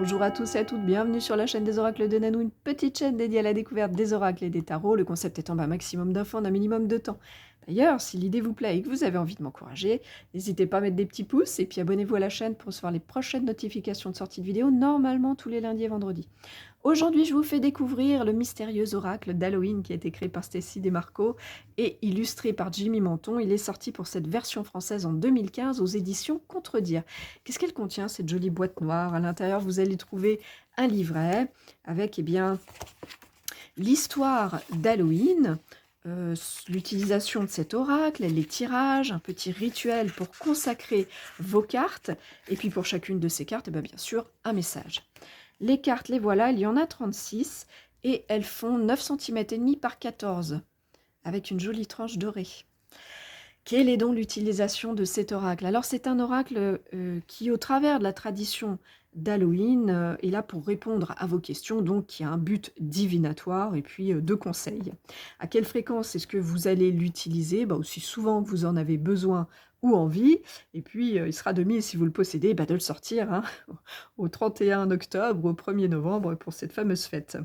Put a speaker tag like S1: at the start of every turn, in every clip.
S1: Bonjour à tous et à toutes, bienvenue sur la chaîne des oracles de Nanou, une petite chaîne dédiée à la découverte des oracles et des tarots, le concept étant un maximum d'infos en un minimum de temps. D'ailleurs, si l'idée vous plaît et que vous avez envie de m'encourager, n'hésitez pas à mettre des petits pouces et puis abonnez-vous à la chaîne pour recevoir les prochaines notifications de sortie de vidéos, normalement tous les lundis et vendredis. Aujourd'hui, je vous fais découvrir le mystérieux oracle d'Halloween qui a été créé par Stacy Demarco et illustré par Jimmy Menton. Il est sorti pour cette version française en 2015 aux éditions Contredire. Qu'est-ce qu'elle contient, cette jolie boîte noire? À l'intérieur, vous allez trouver un livret avec l'histoire d'Halloween, l'utilisation de cet oracle, les tirages, un petit rituel pour consacrer vos cartes, et puis pour chacune de ces cartes, bien sûr, un message. Les cartes, les voilà, il y en a 36 et elles font 9 cm et demi par 14 avec une jolie tranche dorée. Quelle est donc l'utilisation de cet oracle? Alors c'est un oracle qui, au travers de la tradition d'Halloween, est là pour répondre à vos questions, donc qui a un but divinatoire et puis de conseils. À quelle fréquence est-ce que vous allez l'utiliser? Aussi souvent que vous en avez besoin ou envie, et puis il sera de mise, si vous le possédez, de le sortir hein, au 31 octobre, au 1er novembre pour cette fameuse fête.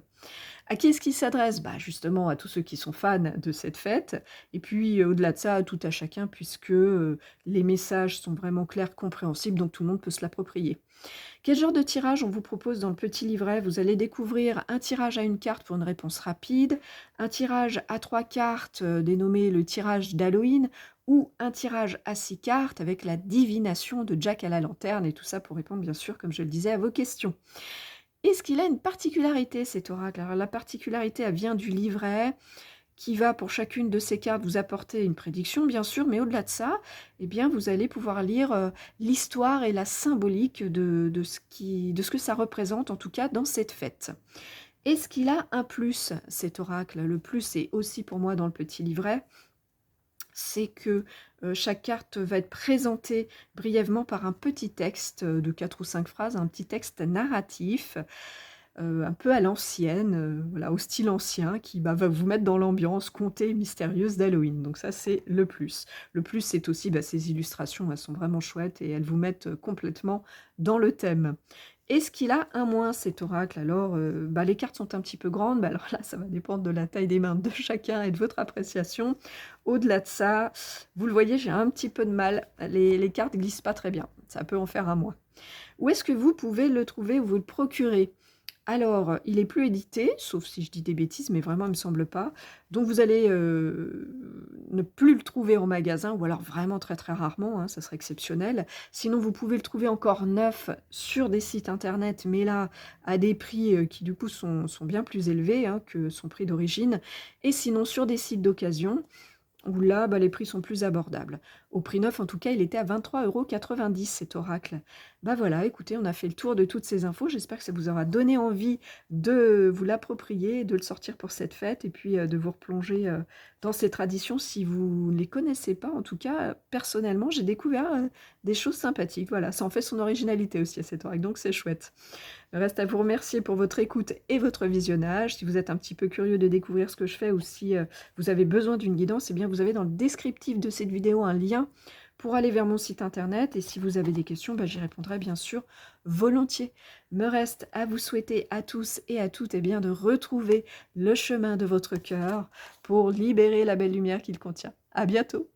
S1: À qui est-ce qu'il s'adresse? Justement à tous ceux qui sont fans de cette fête, et puis au-delà de ça, à tout à chacun, puisque les messages sont vraiment clairs, compréhensibles, donc tout le monde peut se l'approprier. Quel genre de tirage on vous propose dans le petit livret? Vous allez découvrir un tirage à une carte pour une réponse rapide, un tirage à 3 cartes dénommé le tirage d'Halloween, ou un tirage à 6 cartes avec la divination de Jack à la lanterne, et tout ça pour répondre bien sûr, comme je le disais, à vos questions. Est-ce qu'il a une particularité, cet oracle? Alors la particularité, elle vient du livret, qui va pour chacune de ces cartes vous apporter une prédiction, bien sûr, mais au-delà de ça, vous allez pouvoir lire l'histoire et la symbolique de ce que ça représente, en tout cas dans cette fête. Est-ce qu'il a un plus, cet oracle? Le plus est aussi pour moi dans le petit livret, c'est que chaque carte va être présentée brièvement par un petit texte de 4 ou 5 phrases, un petit texte narratif, un peu à l'ancienne, voilà, au style ancien, qui va vous mettre dans l'ambiance contée mystérieuse d'Halloween. Donc ça, c'est le plus. Le plus, c'est aussi ces illustrations, elles sont vraiment chouettes et elles vous mettent complètement dans le thème. Est-ce qu'il a un moins, cet oracle? Alors, les cartes sont un petit peu grandes, alors là, ça va dépendre de la taille des mains de chacun et de votre appréciation. Au-delà de ça, vous le voyez, j'ai un petit peu de mal. Les cartes glissent pas très bien. Ça peut en faire un moins. Où est-ce que vous pouvez le trouver ou vous le procurer? Alors, il est plus édité, sauf si je dis des bêtises, mais vraiment, il me semble pas. Donc vous allez ne plus le trouver en magasin, ou alors vraiment très très rarement, hein, ça serait exceptionnel. Sinon, vous pouvez le trouver encore neuf sur des sites internet, mais là, à des prix qui du coup sont bien plus élevés hein, que son prix d'origine. Et sinon, sur des sites d'occasion, où là, les prix sont plus abordables. Au prix neuf, en tout cas, il était à 23,90 €, cet oracle. Voilà, écoutez, on a fait le tour de toutes ces infos. J'espère que ça vous aura donné envie de vous l'approprier, de le sortir pour cette fête, et puis de vous replonger dans ces traditions si vous ne les connaissez pas. En tout cas, personnellement, j'ai découvert des choses sympathiques. Voilà, ça en fait son originalité aussi à cet oracle, donc c'est chouette. Il me reste à vous remercier pour votre écoute et votre visionnage. Si vous êtes un petit peu curieux de découvrir ce que je fais, ou si vous avez besoin d'une guidance, vous avez dans le descriptif de cette vidéo un lien pour aller vers mon site internet. Et si vous avez des questions, j'y répondrai bien sûr volontiers. Me reste à vous souhaiter à tous et à toutes de retrouver le chemin de votre cœur pour libérer la belle lumière qu'il contient. À bientôt!